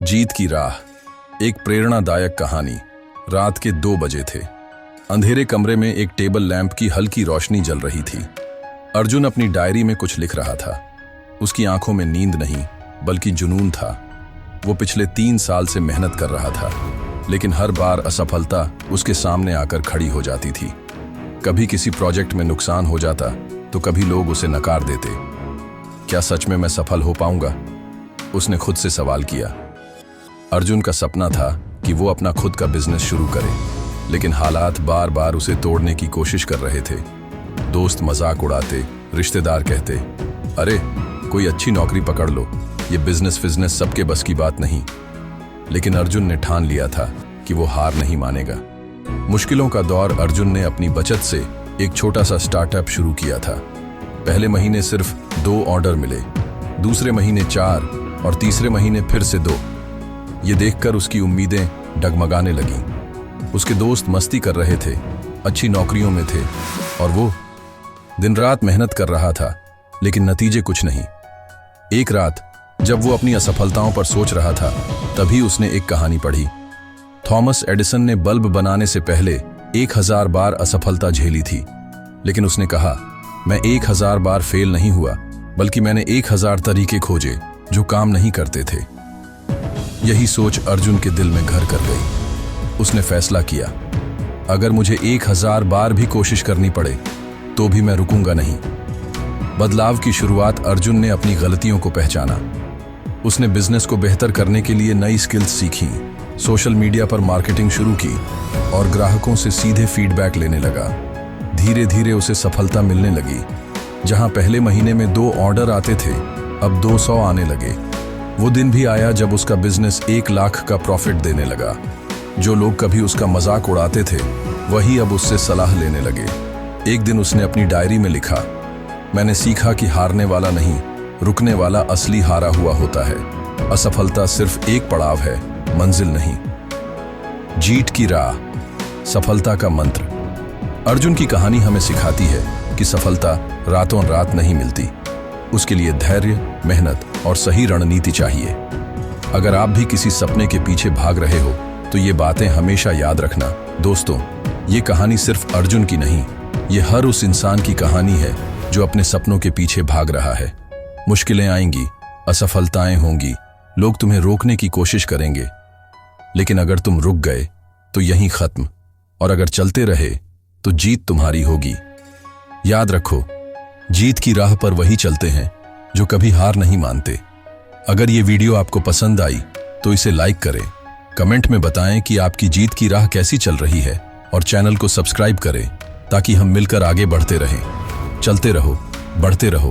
जीत की राह, एक प्रेरणादायक कहानी। रात के 2 बजे थे। अंधेरे कमरे में एक टेबल लैंप की हल्की रोशनी जल रही थी। अर्जुन अपनी डायरी में कुछ लिख रहा था। उसकी आंखों में नींद नहीं बल्कि जुनून था। वो पिछले 3 साल से मेहनत कर रहा था, लेकिन हर बार असफलता उसके सामने आकर खड़ी हो जाती थी। कभी किसी प्रोजेक्ट में नुकसान हो जाता तो कभी लोग उसे नकार देते। क्या सच में मैं सफल हो पाऊंगा? उसने खुद से सवाल किया। अर्जुन का सपना था कि वो अपना खुद का बिजनेस शुरू करे, लेकिन हालात बार बार उसे तोड़ने की कोशिश कर रहे थे। दोस्त मजाक उड़ाते, रिश्तेदार कहते, अरे कोई अच्छी नौकरी पकड़ लो, ये बिजनेस सबके बस की बात नहीं। लेकिन अर्जुन ने ठान लिया था कि वो हार नहीं मानेगा। मुश्किलों का दौर अर्जुन ने अपनी बचत से एक छोटा सा स्टार्टअप शुरू किया था। पहले महीने सिर्फ 2 ऑर्डर मिले, दूसरे महीने 4 और तीसरे महीने फिर से 2। ये देखकर उसकी उम्मीदें डगमगाने लगीं। उसके दोस्त मस्ती कर रहे थे, अच्छी नौकरियों में थे, और वो दिन रात मेहनत कर रहा था, लेकिन नतीजे कुछ नहीं। एक रात जब वो अपनी असफलताओं पर सोच रहा था, तभी उसने एक कहानी पढ़ी। थॉमस एडिसन ने बल्ब बनाने से पहले 1000 बार असफलता झेली थी, लेकिन उसने कहा, मैं 1000 बार फेल नहीं हुआ, बल्कि मैंने 1000 तरीके खोजे जो काम नहीं करते थे। यही सोच अर्जुन के दिल में घर कर गई। उसने फैसला किया, अगर मुझे 1000 बार भी कोशिश करनी पड़े तो भी मैं रुकूंगा नहीं। बदलाव की शुरुआत अर्जुन ने अपनी गलतियों को पहचाना। उसने बिजनेस को बेहतर करने के लिए नई स्किल्स सीखी, सोशल मीडिया पर मार्केटिंग शुरू की और ग्राहकों से सीधे फीडबैक लेने लगा। धीरे धीरे उसे सफलता मिलने लगी। जहां पहले महीने में 2 ऑर्डर आते थे, अब 200 आने लगे। वो दिन भी आया जब उसका बिजनेस 1 लाख का प्रॉफिट देने लगा। जो लोग कभी उसका मजाक उड़ाते थे, वही अब उससे सलाह लेने लगे। एक दिन उसने अपनी डायरी में लिखा, मैंने सीखा कि हारने वाला नहीं, रुकने वाला असली हारा हुआ होता है। असफलता सिर्फ एक पड़ाव है, मंजिल नहीं। जीत की राह, सफलता का मंत्र। अर्जुन की कहानी हमें सिखाती है कि सफलता रातों रात नहीं मिलती। उसके लिए धैर्य, मेहनत और सही रणनीति चाहिए। अगर आप भी किसी सपने के पीछे भाग रहे हो तो ये बातें हमेशा याद रखना। दोस्तों, ये कहानी सिर्फ अर्जुन की नहीं, ये हर उस इंसान की कहानी है जो अपने सपनों के पीछे भाग रहा है। मुश्किलें आएंगी, असफलताएं होंगी, लोग तुम्हें रोकने की कोशिश करेंगे, लेकिन अगर तुम रुक गए तो यहीं खत्म, और अगर चलते रहे तो जीत तुम्हारी होगी। याद रखो, जीत की राह पर वही चलते हैं जो कभी हार नहीं मानते। अगर ये वीडियो आपको पसंद आई तो इसे लाइक करें, कमेंट में बताएं कि आपकी जीत की राह कैसी चल रही है, और चैनल को सब्सक्राइब करें ताकि हम मिलकर आगे बढ़ते रहें। चलते रहो, बढ़ते रहो।